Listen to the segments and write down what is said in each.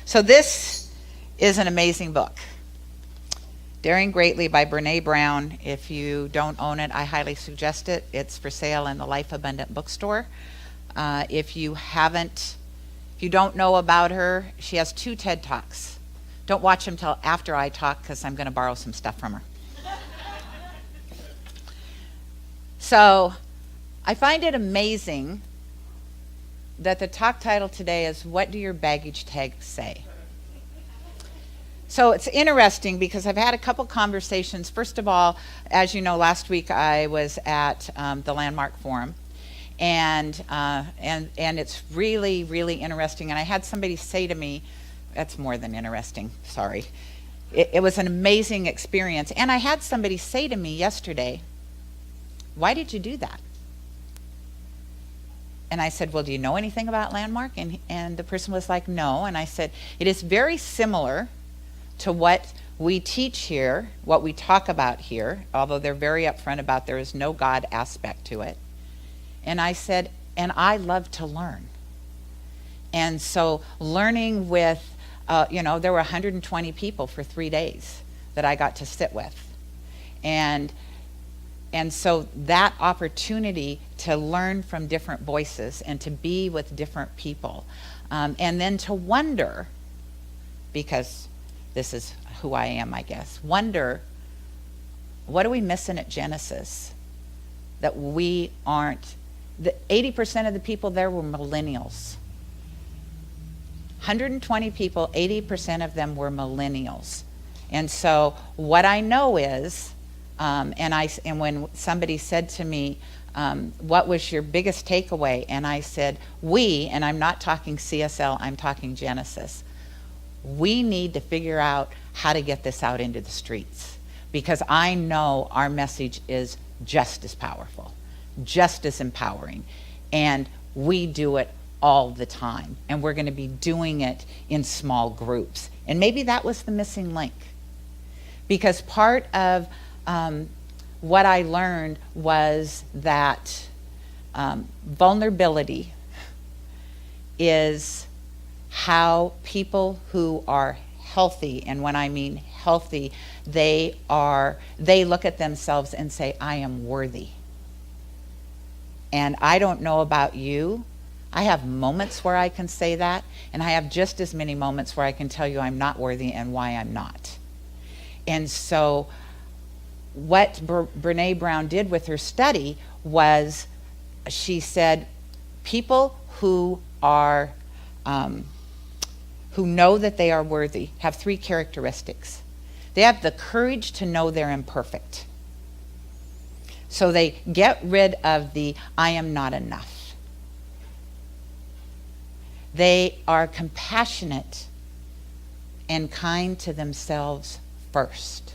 So this is an amazing book. Daring Greatly by Brene Brown. If you don't own it, I highly suggest it. It's for sale in the Life Abundant bookstore. If you don't know about her, she has 2 TED Talks. Don't watch them till after I talk because I'm going to borrow some stuff from her. So I find it amazing that the talk title today is, What Do Your Baggage Tags Say? So it's interesting because I've had a couple conversations. First of all, as you know, last week I was at the Landmark Forum, and it's really, really interesting. And I had somebody say to me, that's more than interesting, sorry. It was an amazing experience. And I had somebody say to me yesterday, why did you do that? And I said, well, do you know anything about Landmark? And the person was like, no. And I said, it is very similar to what we teach here, what we talk about here, although they're very upfront about there is no God aspect to it. And I said, and I love to learn. And so learning with, there were 120 people for 3 days that I got to sit with. And so that opportunity to learn from different voices and to be with different people, and then to wonder, because this is who I am, I guess, wonder, what are we missing at Genesis that we aren't? 80% of the people there were millennials. 120 people, 80% of them were millennials. And so what I know is, and when somebody said to me, what was your biggest takeaway? And I said, and I'm not talking CSL, I'm talking Genesis. We need to figure out how to get this out into the streets, because I know our message is just as powerful, just as empowering, and we do it all the time, and we're going to be doing it in small groups. And maybe that was the missing link, because part of what I learned was that vulnerability is how people who are healthy, and when I mean healthy, they look at themselves and say, I am worthy. And I don't know about you, I have moments where I can say that, and I have just as many moments where I can tell you I'm not worthy and why I'm not. And so what Brene Brown did with her study was, she said, people who are who know that they are worthy have 3 characteristics. They have the courage to know they're imperfect. So they get rid of the I am not enough. They are compassionate and kind to themselves first.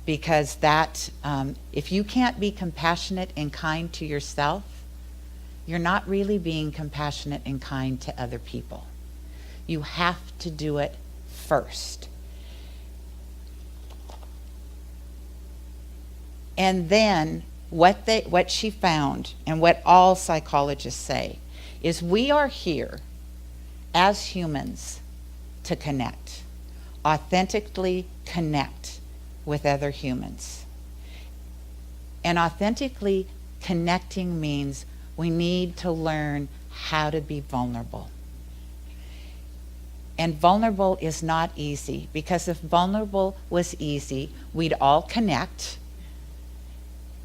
Because that, if you can't be compassionate and kind to yourself, you're not really being compassionate and kind to other people. You have to do it first. And then what she found, and what all psychologists say, is we are here as humans to connect, authentically connect with other humans. And authentically connecting means we need to learn how to be vulnerable. And vulnerable is not easy, because if vulnerable was easy, we'd all connect,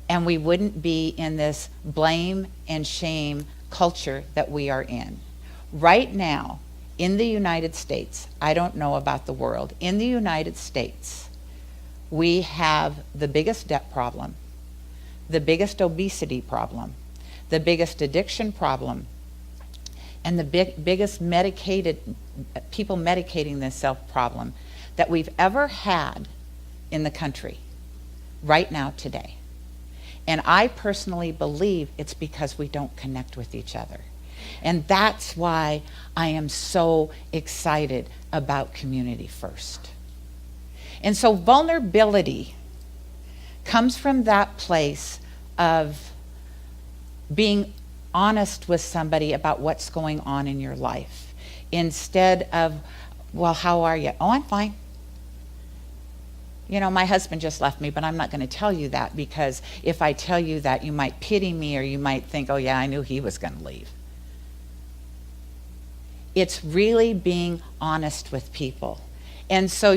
and we wouldn't be in this blame and shame culture that we are in. Right now, in the United States, I don't know about the world, in the United States, we have the biggest debt problem, the biggest obesity problem, the biggest addiction problem, and the biggest people medicating themselves problem that we've ever had in the country right now today. And I personally believe it's because we don't connect with each other. And that's why I am so excited about Community First. And so vulnerability comes from that place of being honest with somebody about what's going on in your life. instead of, well, how are you? Oh, I'm fine. My husband just left me, but I'm not going to tell you that, because if I tell you that, you might pity me, or you might think, oh yeah, I knew he was going to leave. It's really being honest with people. And so,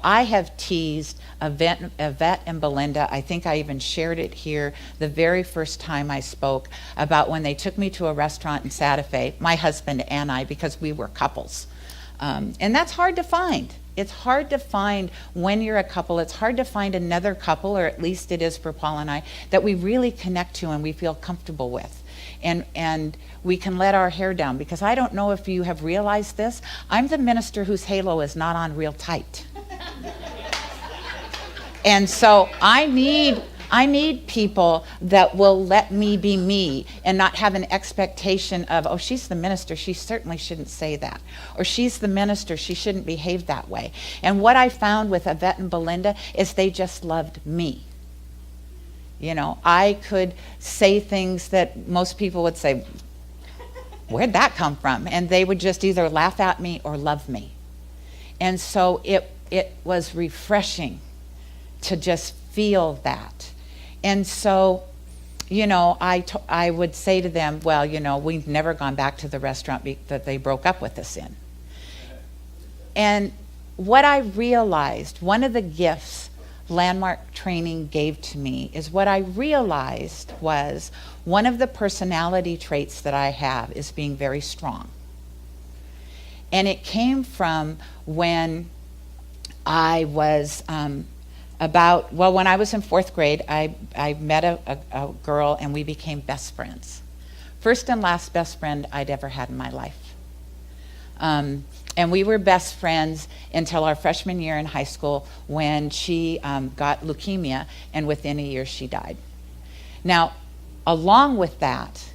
I have teased Yvette and Belinda. I think I even shared it here the very first time I spoke, about when they took me to a restaurant in Santa Fe, my husband and I, because we were couples. And that's hard to find. It's hard to find when you're a couple. It's hard to find another couple, or at least it is for Paul and I, that we really connect to and we feel comfortable with. And we can let our hair down, because I don't know if you have realized this. I'm the minister whose halo is not on real tight. And so I need people that will let me be me and not have an expectation of, oh, she's the minister, she certainly shouldn't say that. Or she's the minister, she shouldn't behave that way. And what I found with Yvette and Belinda is they just loved me. I could say things that most people would say, where'd that come from? And they would just either laugh at me or love me. And so it was refreshing to just feel that. And so, I would say to them, well, we've never gone back to the restaurant that they broke up with us in. And what I realized, one of the gifts Landmark Training gave to me, is what I realized was one of the personality traits that I have is being very strong. And it came from when I was when I was in 4th grade, I met a girl and we became best friends. First and last best friend I'd ever had in my life. And we were best friends until our freshman year in high school, when she got leukemia, and within a year she died. Now, along with that,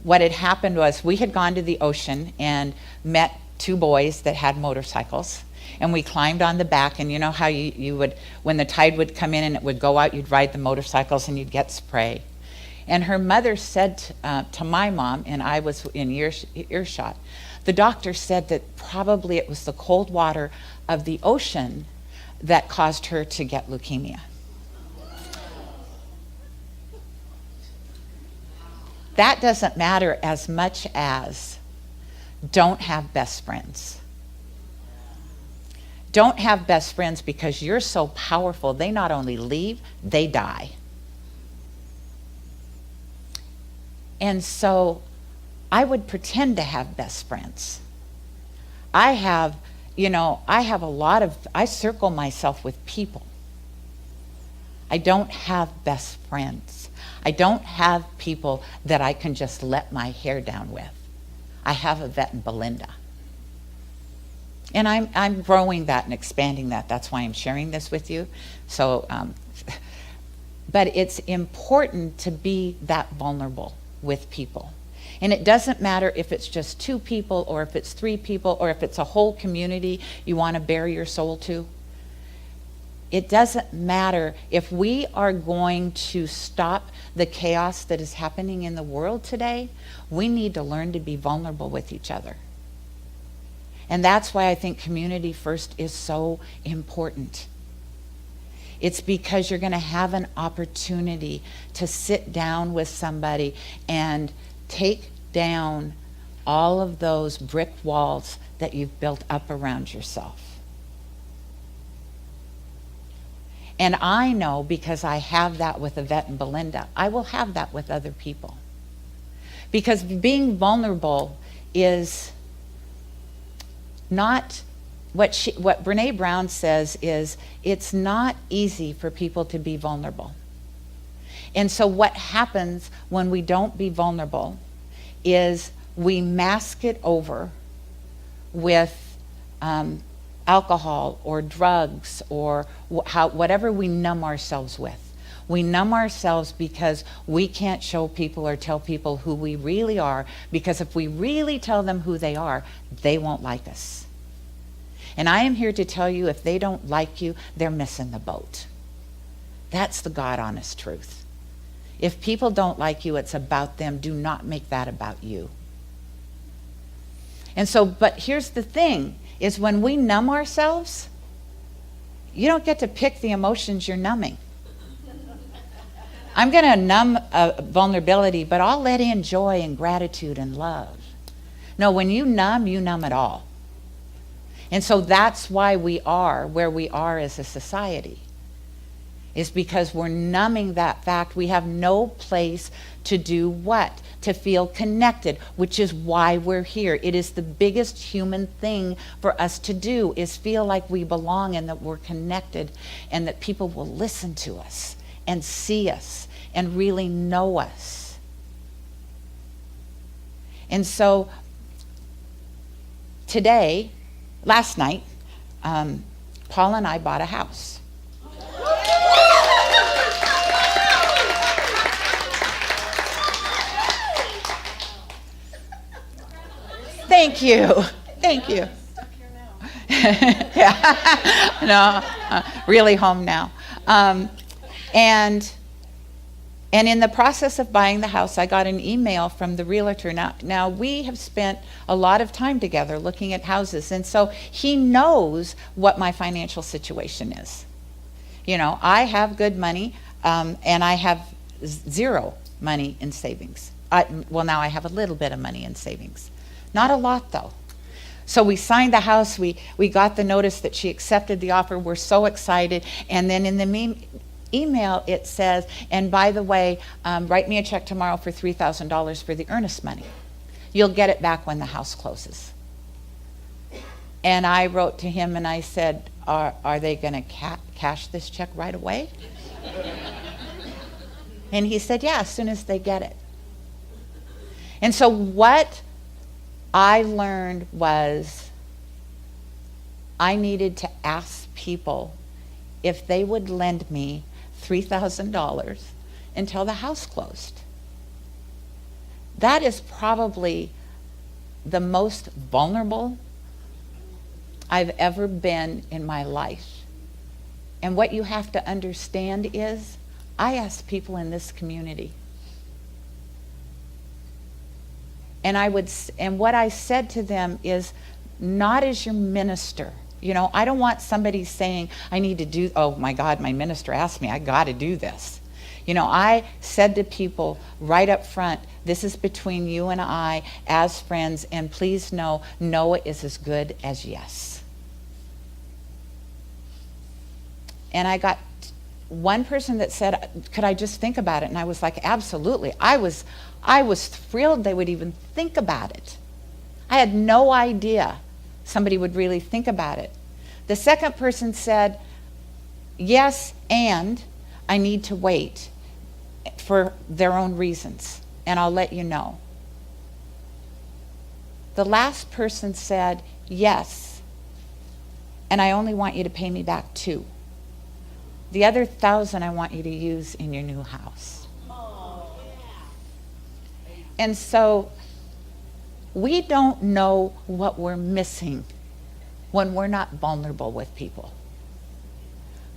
what had happened was we had gone to the ocean and met 2 boys that had motorcycles. And we climbed on the back, and you know how you would, when the tide would come in and it would go out, you'd ride the motorcycles and you'd get spray. And her mother said to my mom, and I was in earshot, the doctor said that probably it was the cold water of the ocean that caused her to get leukemia. That doesn't matter as much as don't have best friends. Don't have best friends because you're so powerful, they not only leave, they die. And so I would pretend to have best friends. I circle myself with people. I don't have best friends. I don't have people that I can just let my hair down with. I have Yvette and Belinda. And I'm growing that and expanding that. That's why I'm sharing this with you. So, but it's important to be that vulnerable with people. And it doesn't matter if it's just 2 people, or if it's 3 people, or if it's a whole community you want to bare your soul to. It doesn't matter. If we are going to stop the chaos that is happening in the world today, we need to learn to be vulnerable with each other. And that's why I think community first is so important. It's because you're going to have an opportunity to sit down with somebody and take down all of those brick walls that you've built up around yourself. And I know, because I have that with Yvette and Belinda, I will have that with other people. Because being vulnerable is not what Brene Brown says is, it's not easy for people to be vulnerable. And so what happens when we don't be vulnerable is we mask it over with alcohol or drugs or whatever we numb ourselves with. We numb ourselves because we can't show people or tell people who we really are, because if we really tell them who they are, they won't like us. And I am here to tell you, if they don't like you, they're missing the boat. That's the God honest truth. If people don't like you, it's about them. Do not make that about you. And so, but here's the thing, is when we numb ourselves, you don't get to pick the emotions you're numbing. I'm going to numb vulnerability, but I'll let in joy and gratitude and love. No, when you numb it all. And so that's why we are where we are as a society, is because we're numbing that fact. We have no place to do what? To feel connected, which is why we're here. It is the biggest human thing for us to do, is feel like we belong and that we're connected and that people will listen to us and see us and really know us. And so today, last night, Paul and I bought a house. Thank you. Thank you. Yeah. No, really home now. And in the process of buying the house, I got an email from the realtor. Now we have spent a lot of time together looking at houses, and so he knows what my financial situation is. You know, I have good money, and I have zero money in savings. Well, now I have a little bit of money in savings. Not a lot, though. So we signed the house. We got the notice that she accepted the offer. We're so excited. And then in the email it says, and by the way, write me a check tomorrow for $3,000 for the earnest money. You'll get it back when the house closes. And I wrote to him and I said, are they going to cash this check right away? And he said, yeah, as soon as they get it. And so what I learned was I needed to ask people if they would lend me $3,000 until the house closed. That is probably the most vulnerable I've ever been in my life. And what you have to understand is, I ask people in this community. And what I said to them is, not as your minister. You know, I don't want somebody saying, I need to do, oh my God, my minister asked me, I got to do this. You know, I said to people right up front, this is between you and I as friends, and please know, no is as good as yes. And I got one person that said, could I just think about it? And I was like, absolutely. I was thrilled they would even think about it. I had no idea somebody would really think about it. The second person said, yes, and I need to wait for their own reasons, and I'll let you know. The last person said, yes, and I only want you to pay me back $2,000. The other $1,000 I want you to use in your new house. And so we don't know what we're missing when we're not vulnerable with people.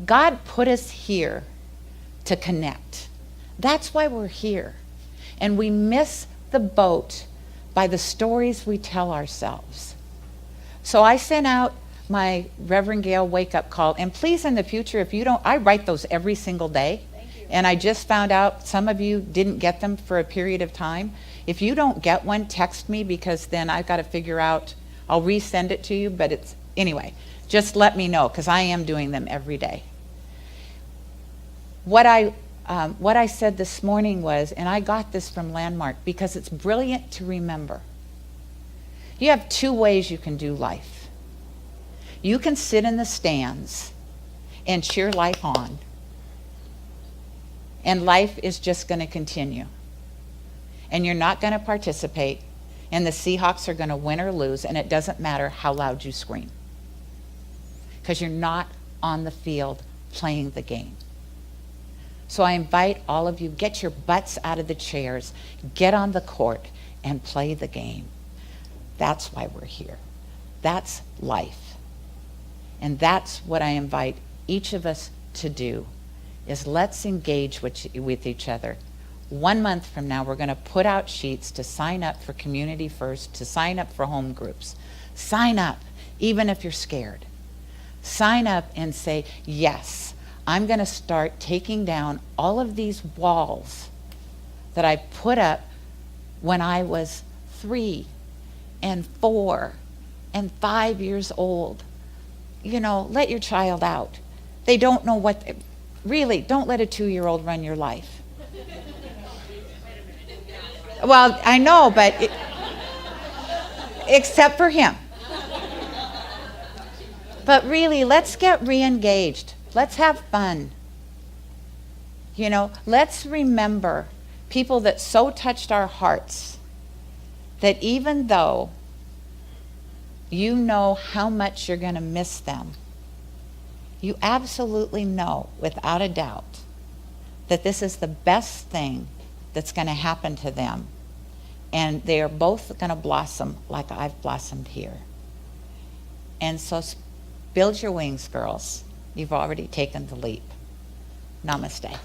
God put us here to connect. That's why we're here. And we miss the boat by the stories we tell ourselves. So I sent out my Reverend Gail wake-up call, and please in the future, if you don't, I write those every single day. And I just found out some of you didn't get them for a period of time. If you don't get one, text me, because then I've got to figure out, I'll resend it to you, but it's, anyway, just let me know, because I am doing them every day. What I said this morning was, and I got this from Landmark because it's brilliant to remember. You have 2 ways you can do life. You can sit in the stands and cheer life on, and life is just going to continue. And you're not going to participate, and the Seahawks are going to win or lose, and it doesn't matter how loud you scream, because you're not on the field playing the game. So I invite all of you, get your butts out of the chairs, get on the court, and play the game. That's why we're here. That's life. And that's what I invite each of us to do, is let's engage with each other 1 month from now, we're going to put out sheets to sign up for Community First, to sign up for home groups. Sign up, even if you're scared. Sign up and say, yes, I'm going to start taking down all of these walls that I put up when I was 3 and 4 and 5 years old. You know, let your child out. They don't know what, really, don't let a 2-year-old run your life. Well, I know, but except for him. But really, let's get re-engaged. Let's have fun. You know, let's remember people that so touched our hearts that even though you know how much you're going to miss them, you absolutely know, without a doubt, that this is the best thing that's going to happen to them. And they are both going to blossom like I've blossomed here. And so build your wings, girls. You've already taken the leap. Namaste.